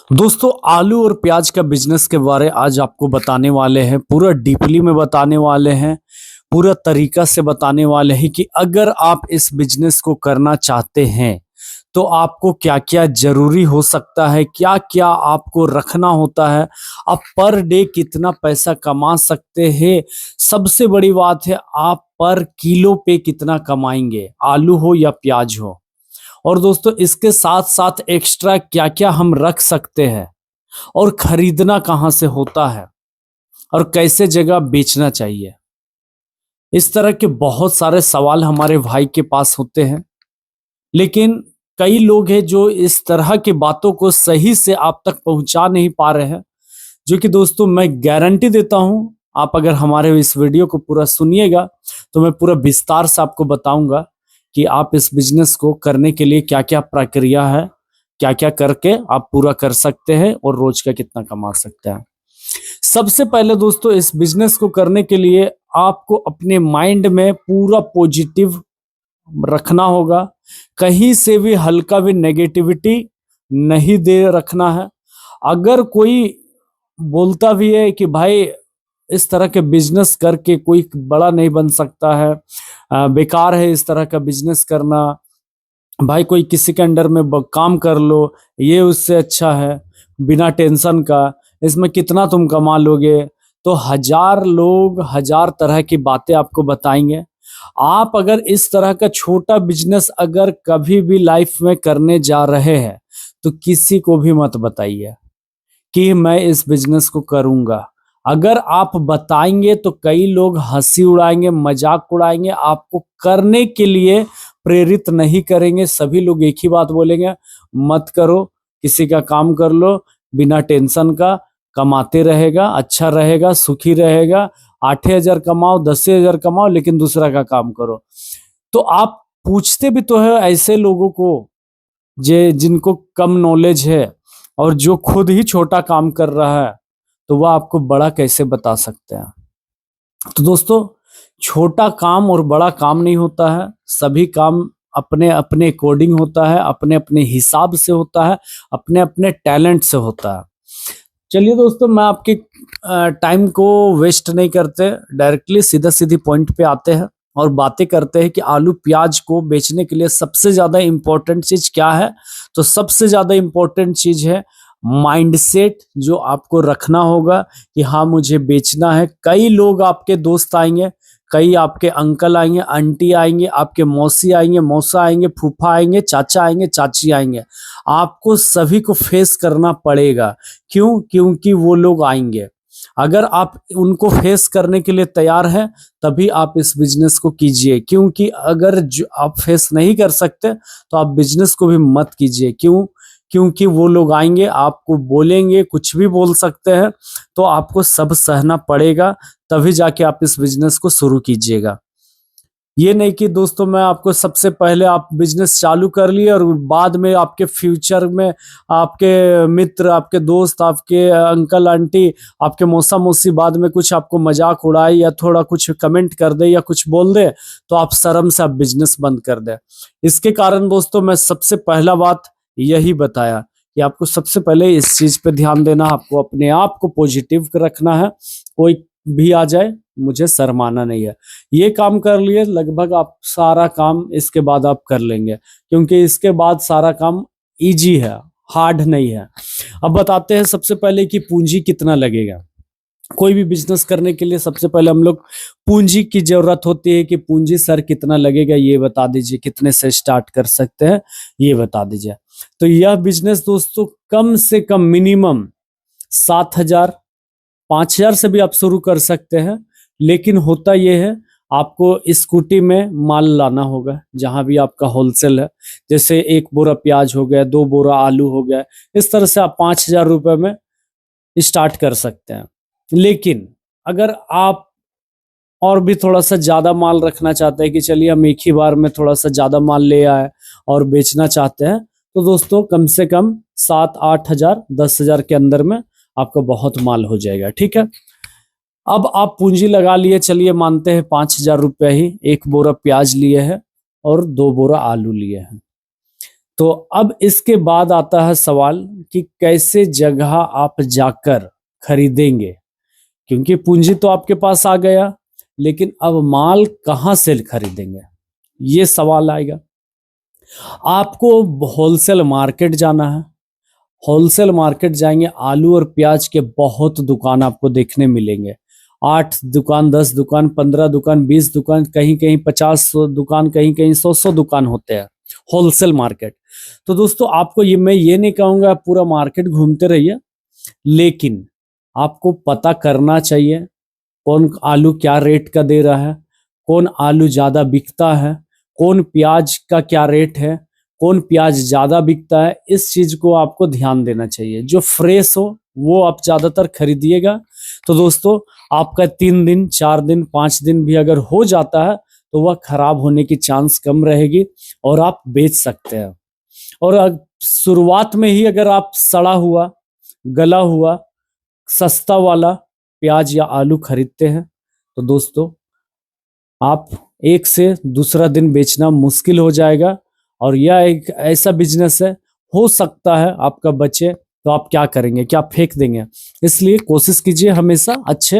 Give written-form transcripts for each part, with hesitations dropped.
दोस्तों आलू और प्याज का बिजनेस के बारे आज आपको बताने वाले हैं। पूरा डीपली में बताने वाले हैं। पूरा तरीका से बताने वाले हैं कि अगर आप इस बिजनेस को करना चाहते हैं तो आपको क्या क्या जरूरी हो सकता है, क्या क्या आपको रखना होता है, आप पर डे कितना पैसा कमा सकते हैं। सबसे बड़ी बात है, आप पर किलो पे कितना कमाएंगे, आलू हो या प्याज हो। और दोस्तों इसके साथ साथ एक्स्ट्रा क्या क्या हम रख सकते हैं और खरीदना कहाँ से होता है और कैसे जगह बेचना चाहिए। इस तरह के बहुत सारे सवाल हमारे भाई के पास होते हैं, लेकिन कई लोग हैं जो इस तरह की बातों को सही से आप तक पहुंचा नहीं पा रहे हैं। जो कि दोस्तों मैं गारंटी देता हूं, आप अगर हमारे इस वीडियो को पूरा सुनिएगा तो मैं पूरा विस्तार से आपको बताऊंगा कि आप इस बिजनेस को करने के लिए क्या क्या प्रक्रिया है, क्या क्या करके आप पूरा कर सकते हैं और रोज का कितना कमा सकते हैं। सबसे पहले दोस्तों इस बिजनेस को करने के लिए आपको अपने माइंड में पूरा पॉजिटिव रखना होगा। कहीं से भी हल्का भी नेगेटिविटी नहीं दे रखना है। अगर कोई बोलता भी है कि भाई इस तरह के बिजनेस करके कोई बड़ा नहीं बन सकता है, बेकार है इस तरह का बिजनेस करना, भाई कोई किसी के अंडर में काम कर लो, ये उससे अच्छा है, बिना टेंशन का, इसमें कितना तुम कमा लोगे, तो हजार लोग हजार तरह की बातें आपको बताएंगे। आप अगर इस तरह का छोटा बिजनेस अगर कभी भी लाइफ में करने जा रहे हैं तो किसी को भी मत बताइए कि मैं इस बिजनेस को करूंगा। अगर आप बताएंगे तो कई लोग हंसी उड़ाएंगे, मजाक उड़ाएंगे, आपको करने के लिए प्रेरित नहीं करेंगे। सभी लोग एक ही बात बोलेंगे, मत करो, किसी का काम कर लो बिना टेंशन का, कमाते रहेगा, अच्छा रहेगा, सुखी रहेगा, 8,000 कमाओ, 10,000 कमाओ, लेकिन दूसरा का काम करो। तो आप पूछते भी तो है ऐसे लोगों को जे जिनको कम नॉलेज है और जो खुद ही छोटा काम कर रहा है, तो वह आपको बड़ा कैसे बता सकते हैं। तो दोस्तों छोटा काम और बड़ा काम नहीं होता है, सभी काम अपने अपने अकॉर्डिंग होता है, अपने अपने हिसाब से होता है, अपने अपने टैलेंट से होता है। चलिए दोस्तों मैं आपके टाइम को वेस्ट नहीं करते, डायरेक्टली सीधा सीधी पॉइंट पे आते हैं और बातें करते हैं कि आलू प्याज को बेचने के लिए सबसे ज्यादा इंपॉर्टेंट चीज क्या है। तो सबसे ज्यादा इंपॉर्टेंट चीज है माइंडसेट, जो आपको रखना होगा कि हाँ मुझे बेचना है। कई लोग आपके दोस्त आएंगे, कई आपके अंकल आएंगे, आंटी आएंगे, आपके मौसी आएंगे, मौसा आएंगे, फूफा आएंगे, चाचा आएंगे, चाची आएंगे। आपको सभी को फेस करना पड़ेगा। क्यों? क्योंकि वो लोग आएंगे। अगर आप उनको फेस करने के लिए तैयार हैं तभी आप इस बिजनेस को कीजिए, क्योंकि अगर आप फेस नहीं कर सकते तो आप बिजनेस को भी मत कीजिए। क्यों? क्योंकि वो लोग आएंगे, आपको बोलेंगे, कुछ भी बोल सकते हैं, तो आपको सब सहना पड़ेगा, तभी जाके आप इस बिजनेस को शुरू कीजिएगा। ये नहीं कि दोस्तों मैं आपको सबसे पहले आप बिजनेस चालू कर लिए और बाद में आपके फ्यूचर में आपके मित्र, आपके दोस्त, आपके अंकल आंटी, आपके मौसा मौसी बाद में कुछ आपको मजाक उड़ाए या थोड़ा कुछ कमेंट कर दे या कुछ बोल दे तो आप शर्म से आप बिजनेस बंद कर दे। इसके कारण दोस्तों मैं सबसे पहला बात यही बताया कि आपको सबसे पहले इस चीज पे ध्यान देना, आपको अपने आप को पॉजिटिव रखना है। कोई भी आ जाए मुझे शर्माना नहीं है। ये काम कर लिए लगभग आप सारा काम इसके बाद आप कर लेंगे, क्योंकि इसके बाद सारा काम इजी है, हार्ड नहीं है। अब बताते हैं सबसे पहले कि पूंजी कितना लगेगा। कोई भी बिजनेस करने के लिए सबसे पहले हम लोग पूंजी की जरूरत होती है कि पूंजी सर कितना लगेगा ये बता दीजिए, कितने से स्टार्ट कर सकते हैं ये बता दीजिए। तो यह बिजनेस दोस्तों कम से कम मिनिमम 7,000, 5,000 से भी आप शुरू कर सकते हैं। लेकिन होता यह है आपको स्कूटी में माल लाना होगा, जहां भी आपका होलसेल है। जैसे 1 बोरा प्याज हो गया, 2 बोरा आलू हो गया, इस तरह से आप 5,000 रुपए में स्टार्ट कर सकते हैं। लेकिन अगर आप और भी थोड़ा सा ज्यादा माल रखना चाहते हैं कि चलिए हम एक ही बार में थोड़ा सा ज्यादा माल ले आए और बेचना चाहते हैं, तो दोस्तों कम से कम 7-8 हजार, 10,000 के अंदर में आपका बहुत माल हो जाएगा। ठीक है, अब आप पूंजी लगा लिए, चलिए मानते हैं 5,000 रुपये ही, 1 बोरा प्याज लिए हैं और 2 बोरा आलू लिए हैं। तो अब इसके बाद आता है सवाल कि कैसे जगह आप जाकर खरीदेंगे, क्योंकि पूंजी तो आपके पास आ गया, लेकिन अब माल कहाँ से खरीदेंगे, ये सवाल आएगा। आपको होलसेल मार्केट जाना है। होलसेल मार्केट जाएंगे, आलू और प्याज के बहुत दुकान आपको देखने मिलेंगे। 8 दुकान, 10 दुकान, 15 दुकान, 20 दुकान, कहीं कहीं 50 दुकान, कहीं कहीं 100 दुकान होते हैं होलसेल मार्केट। तो दोस्तों आपको ये, मैं ये नहीं कहूंगा आप पूरा मार्केट घूमते रहिए, लेकिन आपको पता करना चाहिए कौन आलू क्या रेट का दे रहा है, कौन आलू ज्यादा बिकता है, कौन प्याज का क्या रेट है, कौन प्याज ज्यादा बिकता है। इस चीज को आपको ध्यान देना चाहिए। जो फ्रेश हो वो आप ज्यादातर खरीदिएगा। तो दोस्तों आपका 3 दिन, 4 दिन, 5 दिन भी अगर हो जाता है तो वह खराब होने की चांस कम रहेगी और आप बेच सकते हैं। और शुरुआत में ही अगर आप सड़ा हुआ, गला हुआ, सस्ता वाला प्याज या आलू खरीदते हैं तो दोस्तों आप एक से दूसरा दिन बेचना मुश्किल हो जाएगा। और यह एक ऐसा बिजनेस है, हो सकता है आपका बचे तो आप क्या करेंगे, क्या फेंक देंगे। इसलिए कोशिश कीजिए हमेशा अच्छे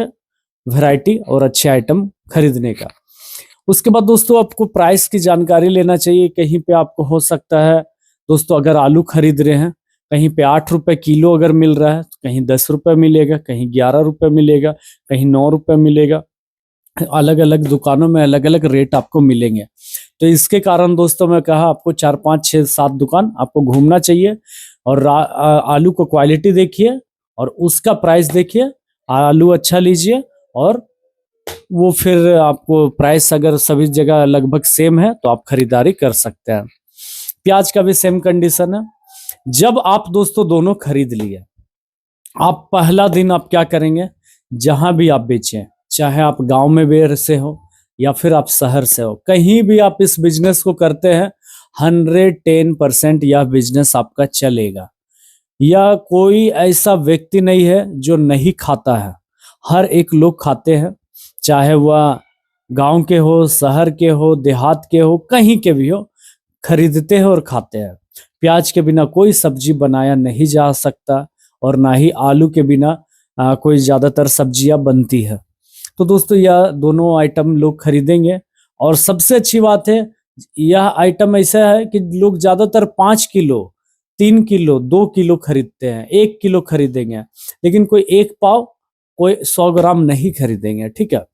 वैरायटी और अच्छे आइटम खरीदने का। उसके बाद दोस्तों आपको प्राइस की जानकारी लेना चाहिए। कहीं पे आपको हो सकता है दोस्तों, अगर आलू खरीद रहे हैं, कहीं पे 8 रुपए किलो अगर मिल रहा है तो कहीं 10 रुपए मिलेगा, कहीं 11 रुपए मिलेगा, कहीं 9 रुपए मिलेगा। अलग अलग दुकानों में अलग अलग रेट आपको मिलेंगे। तो इसके कारण दोस्तों मैं कहा आपको 4, 5, 6, 7 दुकान आपको घूमना चाहिए और आलू को क्वालिटी देखिए और उसका प्राइस देखिए। आलू अच्छा लीजिए और वो फिर आपको प्राइस अगर सभी जगह लगभग सेम है तो आप खरीदारी कर सकते हैं। प्याज का भी सेम कंडीशन है। जब आप दोस्तों दोनों खरीद लिए, आप पहला दिन आप क्या करेंगे, जहां भी आप बेचें, चाहे आप गांव में बेर से हो या फिर आप शहर से हो, कहीं भी आप इस बिजनेस को करते हैं, 110% यह बिजनेस आपका चलेगा। या कोई ऐसा व्यक्ति नहीं है जो नहीं खाता है, हर एक लोग खाते हैं, चाहे वह गांव के हो, शहर के हो, देहात के हो, कहीं के भी हो, खरीदते हैं और खाते हैं। प्याज के बिना कोई सब्जी बनाया नहीं जा सकता और ना ही आलू के बिना कोई ज्यादातर सब्जियां बनती है। तो दोस्तों यह दोनों आइटम लोग खरीदेंगे। और सबसे अच्छी बात है, यह आइटम ऐसा है कि लोग ज्यादातर 5 किलो, 3 किलो, 2 किलो खरीदते हैं, 1 किलो खरीदेंगे, लेकिन कोई 1 पाव, कोई 100 ग्राम नहीं खरीदेंगे। ठीक है,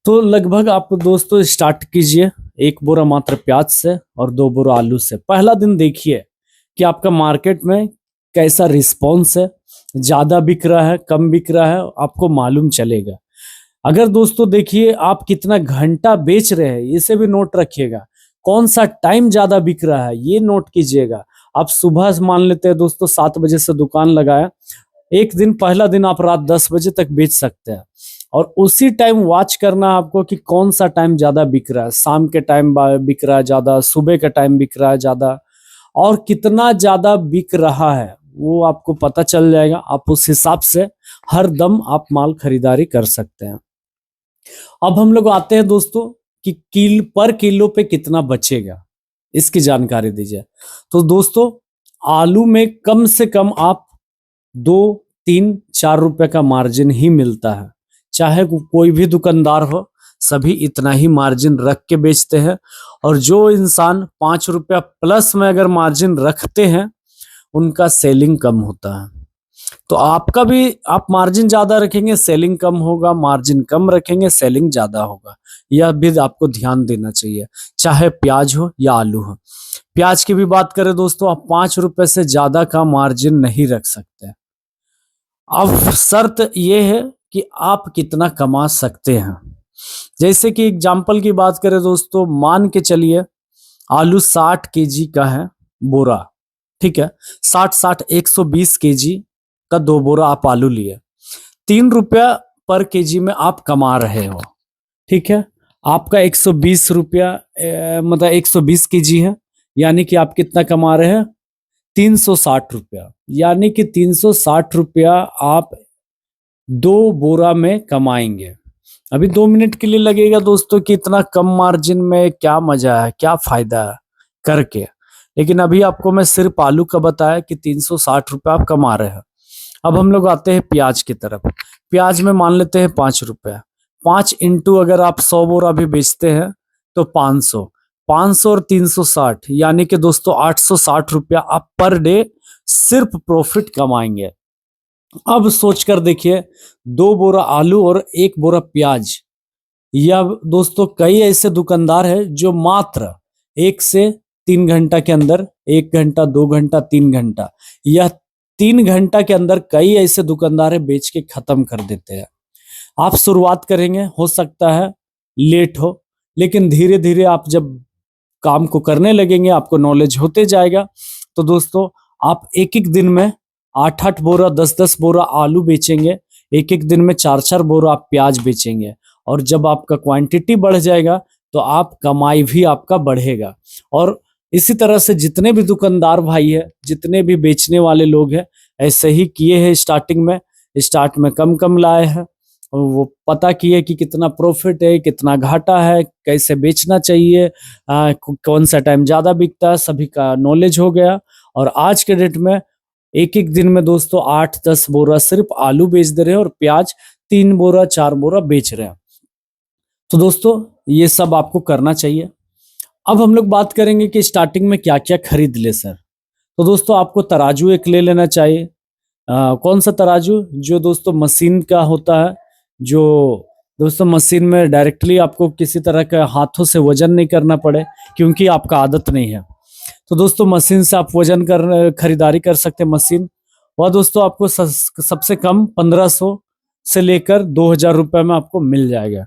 तो लगभग आप दोस्तों स्टार्ट कीजिए 1 बोरा मात्र प्याज से और 2 बोरा आलू से। पहला दिन देखिए कि आपका मार्केट में कैसा रिस्पॉन्स है, ज्यादा बिक रहा है, कम बिक रहा है, आपको मालूम चलेगा। अगर दोस्तों देखिए आप कितना घंटा बेच रहे हैं, इसे भी नोट रखिएगा। कौन सा टाइम ज्यादा बिक रहा है ये नोट कीजिएगा। आप सुबह मान लेते हैं दोस्तों 7 बजे से दुकान लगाया, एक दिन पहला दिन आप रात 10 बजे तक बेच सकते हैं। और उसी टाइम वॉच करना आपको कि कौन सा टाइम ज्यादा बिक रहा है, शाम के टाइम बिक रहा है ज्यादा, सुबह का टाइम बिक रहा है ज्यादा, और कितना ज्यादा बिक रहा है वो आपको पता चल जाएगा। आप उस हिसाब से हर दम आप माल खरीदारी कर सकते हैं। अब हम लोग आते हैं दोस्तों कि पर किलो पे कितना बचेगा, इसकी जानकारी दीजिए। तो दोस्तों आलू में कम से कम आप 2, 3, 4 रुपए का मार्जिन ही मिलता है। चाहे कोई भी दुकानदार हो, सभी इतना ही मार्जिन रख के बेचते हैं। और जो इंसान 5 रुपया प्लस में अगर मार्जिन रखते हैं उनका सेलिंग कम होता है। तो आपका भी, आप मार्जिन ज्यादा रखेंगे सेलिंग कम होगा, मार्जिन कम रखेंगे सेलिंग ज्यादा होगा। यह भी आपको ध्यान देना चाहिए, चाहे प्याज हो या आलू हो। प्याज की भी बात करें दोस्तों, आप 5 रुपए से ज्यादा का मार्जिन नहीं रख सकते। अब शर्त यह है कि आप कितना कमा सकते हैं। जैसे कि एग्जाम्पल की बात करें दोस्तों, मान के चलिए आलू 60 kg का है बोरा, ठीक है, 60-60 120 kg का 2 बोरा आप आलू लिए, 3 रुपया पर केजी में आप कमा रहे हो। ठीक है, आपका 120 रुपया मतलब 120 kg है, यानी कि आप कितना कमा रहे हैं, 360 रुपया। यानी कि 360 रुपया आप 2 बोरा में कमाएंगे। अभी 2 मिनट के लिए लगेगा दोस्तों कि इतना कम मार्जिन में क्या मजा है, क्या फायदा है करके, लेकिन अभी आपको मैं सिर्फ आलू का बताया कि 360 रुपये आप कमा रहे हैं। अब हम लोग आते हैं प्याज की तरफ। प्याज में मान लेते हैं 5 रुपया। 5 इंटू अगर आप 100 बोरा भी बेचते हैं तो 500, 500 और 360 यानी कि दोस्तों 860 रुपया आप पर डे सिर्फ प्रॉफिट कमाएंगे। अब सोच कर देखिए, 2 बोरा आलू और 1 बोरा प्याज, या दोस्तों कई ऐसे दुकानदार हैं जो मात्र 1 से 3 घंटा के अंदर, 1 घंटा, 2 घंटा, 3 घंटा या 3 घंटा के अंदर कई ऐसे दुकानदार है बेच के खत्म कर देते हैं। आप शुरुआत करेंगे, हो सकता है लेट हो, लेकिन धीरे धीरे आप जब काम को करने लगेंगे आपको नॉलेज होते जाएगा। तो दोस्तों आप एक एक दिन में 8-8 बोरा, 10-10 बोरा आलू बेचेंगे, एक एक दिन में 4-4 बोरा आप प्याज बेचेंगे, और जब आपका क्वांटिटी बढ़ जाएगा तो आप कमाई भी आपका बढ़ेगा। और इसी तरह से जितने भी दुकानदार भाई है, जितने भी बेचने वाले लोग हैं, ऐसे ही किए हैं। स्टार्ट में कम कम लाए हैं, और वो पता किए कि कितना प्रॉफिट है, कितना घाटा है, कैसे बेचना चाहिए, कौन सा टाइम ज्यादा बिकता है, सभी का नॉलेज हो गया। और आज के डेट में एक एक दिन में दोस्तों 8-10 बोरा सिर्फ आलू बेच दे रहे हैं और प्याज 3 बोरा 4 बोरा बेच रहे हैं। तो दोस्तों ये सब आपको करना चाहिए। अब हम लोग बात करेंगे कि स्टार्टिंग में क्या क्या खरीद ले सर। तो दोस्तों आपको तराजू एक ले लेना चाहिए। कौन सा तराजू? जो दोस्तों मशीन का होता है, जो दोस्तों मशीन में डायरेक्टली आपको किसी तरह का हाथों से वजन नहीं करना पड़े, क्योंकि आपका आदत नहीं है। तो दोस्तों मशीन से आप वजन कर खरीदारी कर सकते हैं मशीन। वह दोस्तों आपको सबसे कम 1500 से लेकर 2000 रुपए में आपको मिल जाएगा।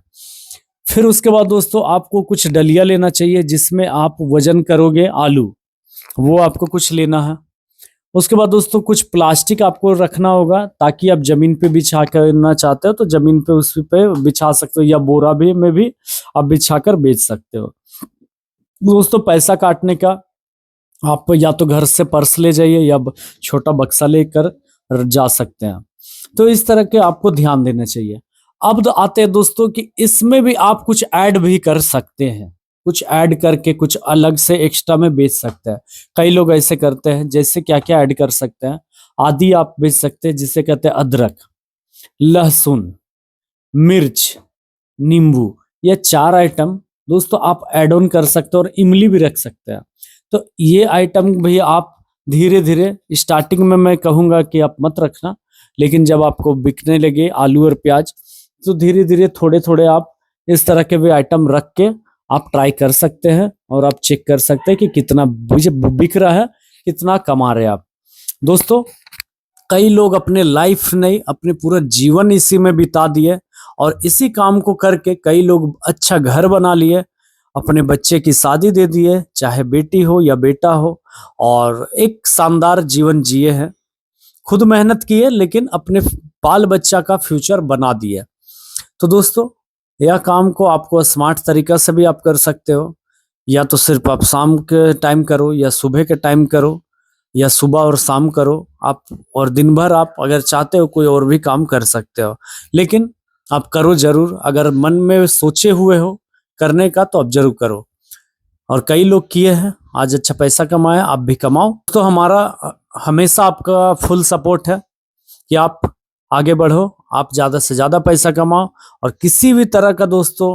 फिर उसके बाद दोस्तों आपको कुछ डलिया लेना चाहिए जिसमें आप वजन करोगे आलू, वो आपको कुछ लेना है। उसके बाद दोस्तों कुछ प्लास्टिक आपको रखना होगा, ताकि आप जमीन पे बिछा करना चाहते हो तो जमीन पे उस पे बिछा सकते हो, या बोरा भी में भी आप बिछा कर बेच सकते हो। दोस्तों पैसा काटने का आप या तो घर से पर्स ले जाइए या छोटा बक्सा लेकर जा सकते हैं। तो इस तरह के आपको ध्यान देना चाहिए। अब तो आते हैं दोस्तों कि इसमें भी आप कुछ ऐड भी कर सकते हैं, कुछ ऐड करके कुछ अलग से एक्स्ट्रा में बेच सकते हैं। कई लोग ऐसे करते हैं, जैसे क्या क्या ऐड कर सकते हैं। आदि आप बेच सकते हैं, जिसे कहते हैं अदरक, लहसुन, मिर्च, नींबू, ये 4 आइटम दोस्तों आप ऐड ऑन कर सकते हो, और इमली भी रख सकते हैं। तो ये आइटम भी आप धीरे धीरे, स्टार्टिंग में मैं कहूंगा कि आप मत रखना, लेकिन जब आपको बिकने लगे आलू और प्याज तो धीरे धीरे थोड़े थोड़े आप इस तरह के भी आइटम रख के आप ट्राई कर सकते हैं, और आप चेक कर सकते हैं कि कितना बिक रहा है, कितना कमा रहे हैं आप। दोस्तों कई लोग अपने लाइफ नहीं, अपने पूरा जीवन इसी में बिता दिए, और इसी काम को करके कई लोग अच्छा घर बना लिए, अपने बच्चे की शादी दे दिए, चाहे बेटी हो या बेटा हो, और एक शानदार जीवन जिए हैं। खुद मेहनत की है, लेकिन अपने बाल बच्चा का फ्यूचर बना दिया। तो दोस्तों यह काम को आपको स्मार्ट तरीका से भी आप कर सकते हो, या तो सिर्फ आप शाम के टाइम करो, या सुबह के टाइम करो, या सुबह और शाम करो आप, और दिन भर आप अगर चाहते हो कोई और भी काम कर सकते हो, लेकिन आप करो जरूर। अगर मन में सोचे हुए हो करने का तो आप जरूर करो, और कई लोग किए हैं, आज अच्छा पैसा कमाया, आप भी कमाओ। तो हमारा हमेशा आपका फुल सपोर्ट है कि आप आगे बढ़ो, आप ज्यादा से ज्यादा पैसा कमाओ। और किसी भी तरह का दोस्तों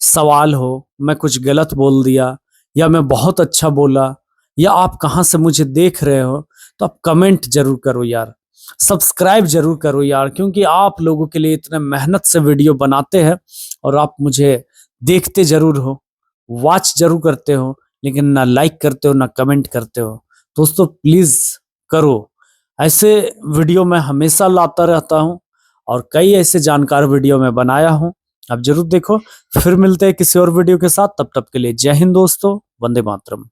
सवाल हो, मैं कुछ गलत बोल दिया या मैं बहुत अच्छा बोला, या आप कहाँ से मुझे देख रहे हो, तो आप कमेंट जरूर करो यार, सब्सक्राइब जरूर करो यार, क्योंकि आप लोगों के लिए इतने मेहनत से वीडियो बनाते हैं, और आप मुझे देखते जरूर हो, वॉच जरूर करते हो, लेकिन ना लाइक करते हो ना कमेंट करते हो। दोस्तों प्लीज करो, ऐसे वीडियो मैं हमेशा लाता रहता हूं, और कई ऐसे जानकार वीडियो मैं बनाया हूं, आप जरूर देखो। फिर मिलते हैं किसी और वीडियो के साथ, तब तक के लिए जय हिंद दोस्तों, वंदे मातरम।